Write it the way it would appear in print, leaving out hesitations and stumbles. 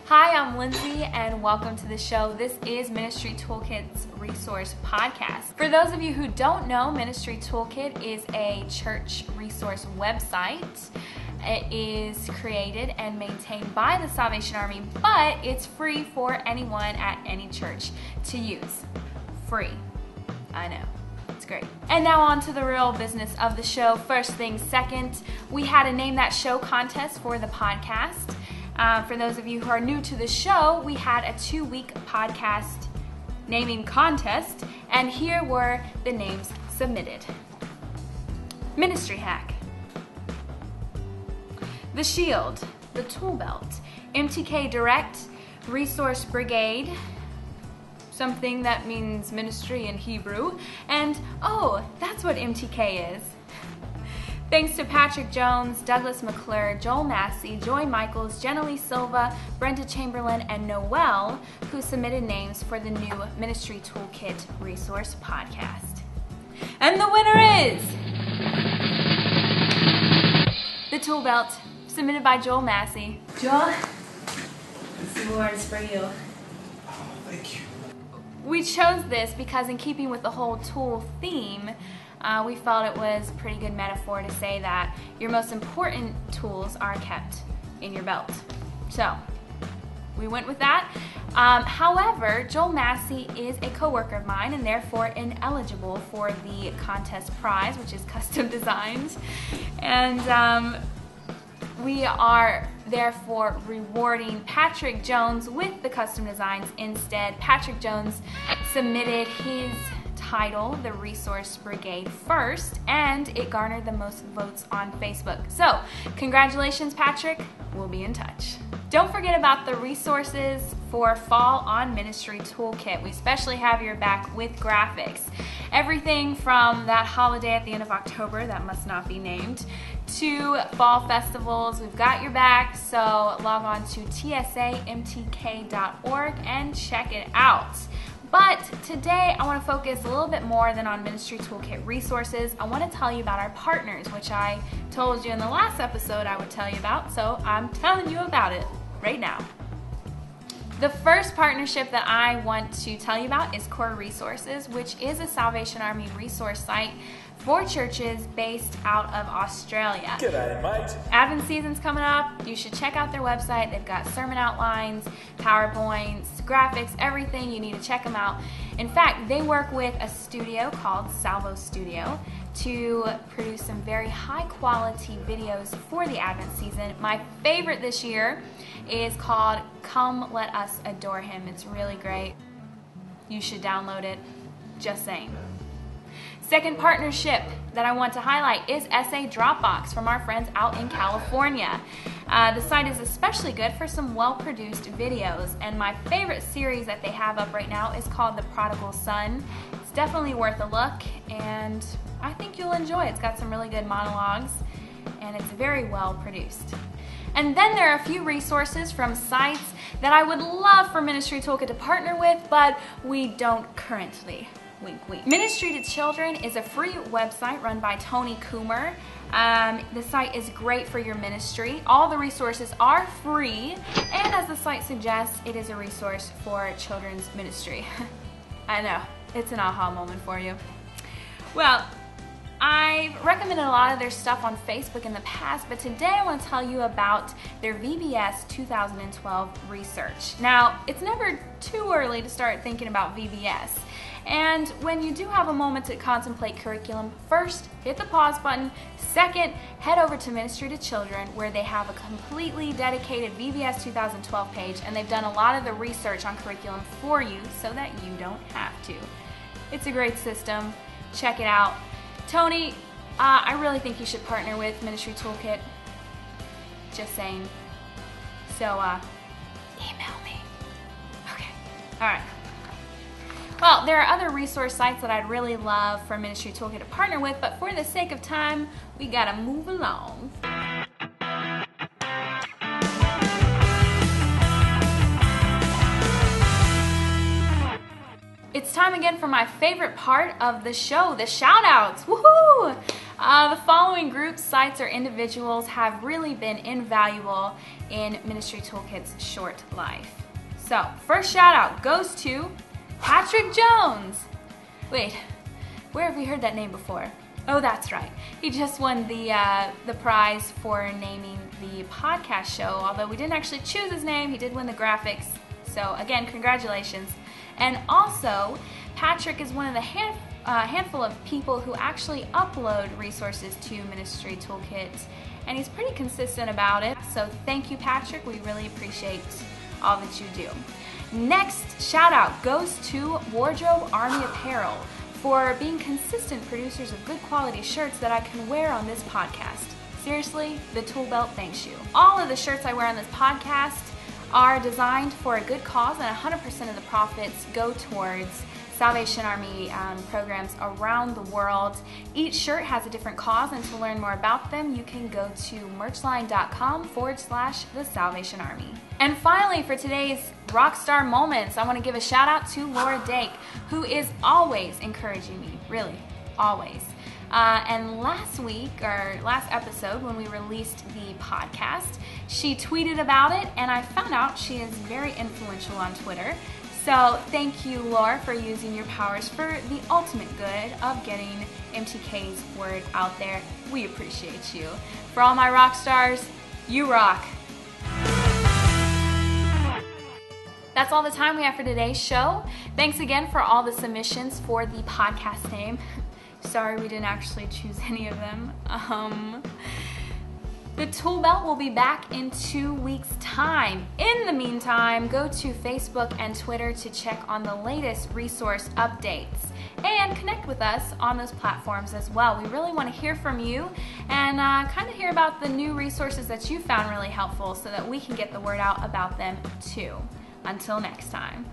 Hi, I'm Lindsay and welcome to the show. This is Ministry Toolkit's Resource Podcast. For those of you who don't know, Ministry Toolkit is a church resource website. It is created and maintained by the Salvation Army, but it's free for anyone at any church to use. Free. I know. It's great. And now on to the real business of the show. First things second, we had a Name That Show contest for the podcast. For those of you who are new to the show, we had a 2-week podcast naming contest, and here were the names submitted. Ministry Hack, The Shield, The Tool Belt, MTK Direct, Resource Brigade, something that means ministry in Hebrew, and oh, that's what MTK is. Thanks to Patrick Jones, Douglas McClure, Joel Massey, Joy Michaels, Jenna Lee Silva, Brenda Chamberlain, and Noel, who submitted names for the new Ministry Toolkit Resource Podcast. And the winner is The Tool Belt, submitted by Joel Massey. Joel, this award is for you. Oh, thank you. We chose this because in keeping with the whole tool theme, we felt it was a pretty good metaphor to say that your most important tools are kept in your belt. So, we went with that. However, Joel Massey is a coworker of mine and therefore ineligible for the contest prize, which is custom designs. And we are therefore rewarding Patrick Jones with the custom designs instead. Patrick Jones submitted his title, The Resource Brigade, first, and it garnered the most votes on Facebook. So, congratulations, Patrick. We'll be in touch. Don't forget about the resources for Fall on Ministry Toolkit. We especially have your back with graphics. Everything from that holiday at the end of October, that must not be named, to fall festivals. We've got your back, so log on to tsamtk.org and check it out. But today I want to focus a little bit more than on Ministry Toolkit resources. I want to tell you about our partners, which I told you in the last episode I would tell you about, so I'm telling you about it right now. The first partnership that I want to tell you about is Core Resources, which is a Salvation Army resource site for churches based out of Australia. G'day, mate. Advent season's coming up. You should check out their website. They've got sermon outlines, PowerPoints, graphics, everything. You need to check them out. In fact, they work with a studio called Salvo Studio to produce some very high quality videos for the Advent season. My favorite this year is called Come Let Us Adore Him. It's really great. You should download it. Just saying. Second partnership that I want to highlight is SA Dropbox from our friends out in California. The site is especially good for some well-produced videos, and my favorite series that they have up right now is called The Prodigal Son. It's definitely worth a look, and I think you'll enjoy it. It's got some really good monologues, and it's very well produced. And then there are a few resources from sites that I would love for Ministry Toolkit to partner with, but we don't currently. Wink, wink. Ministry to Children is a free website run by Tony Coomer. The site is great for your ministry. All the resources are free, and as the site suggests, it is a resource for children's ministry. I know, it's an aha moment for you. Well, I've recommended a lot of their stuff on Facebook in the past, but today I want to tell you about their VBS 2012 research. Now, it's never too early to start thinking about VBS. And when you do have a moment to contemplate curriculum, first, hit the pause button. Second, head over to Ministry to Children, where they have a completely dedicated VBS 2012 page, and they've done a lot of the research on curriculum for you so that you don't have to. It's a great system. Check it out. Tony, I really think you should partner with Ministry Toolkit. Just saying. So, email me. Okay. All right. Well, there are other resource sites that I'd really love for Ministry Toolkit to partner with, but for the sake of time, we gotta move along. It's time again for my favorite part of the show, the shout-outs. Woohoo! The following groups, sites, or individuals have really been invaluable in Ministry Toolkit's short life. So, first shout out goes to Patrick Jones. Wait, where have we heard that name before? Oh, that's right. He just won the prize for naming the podcast show. Although we didn't actually choose his name, he did win the graphics. So again, congratulations. And also, Patrick is one of the handful of people who actually upload resources to Ministry Toolkit, and he's pretty consistent about it. So thank you, Patrick. We really appreciate all that you do. Next shout out goes to Wardrobe Army Apparel for being consistent producers of good quality shirts that I can wear on this podcast. Seriously, the Tool Belt thanks you. All of the shirts I wear on this podcast are designed for a good cause, and 100% of the profits go towards Salvation Army programs around the world. Each shirt has a different cause, and to learn more about them, you can go to merchline.com/The Salvation Army. And finally, for today's Rockstar Moments, I want to give a shout out to Laura Dake, who is always encouraging me, really, always. And last episode, when we released the podcast, she tweeted about it, and I found out she is very influential on Twitter. So thank you, Laura, for using your powers for the ultimate good of getting MTK's word out there. We appreciate you. For all my rock stars, you rock. That's all the time we have for today's show. Thanks again for all the submissions for the podcast name. Sorry we didn't actually choose any of them. The Tool Belt will be back in 2 weeks' time. In the meantime, go to Facebook and Twitter to check on the latest resource updates and connect with us on those platforms as well. We really want to hear from you and kind of hear about the new resources that you found really helpful so that we can get the word out about them too. Until next time.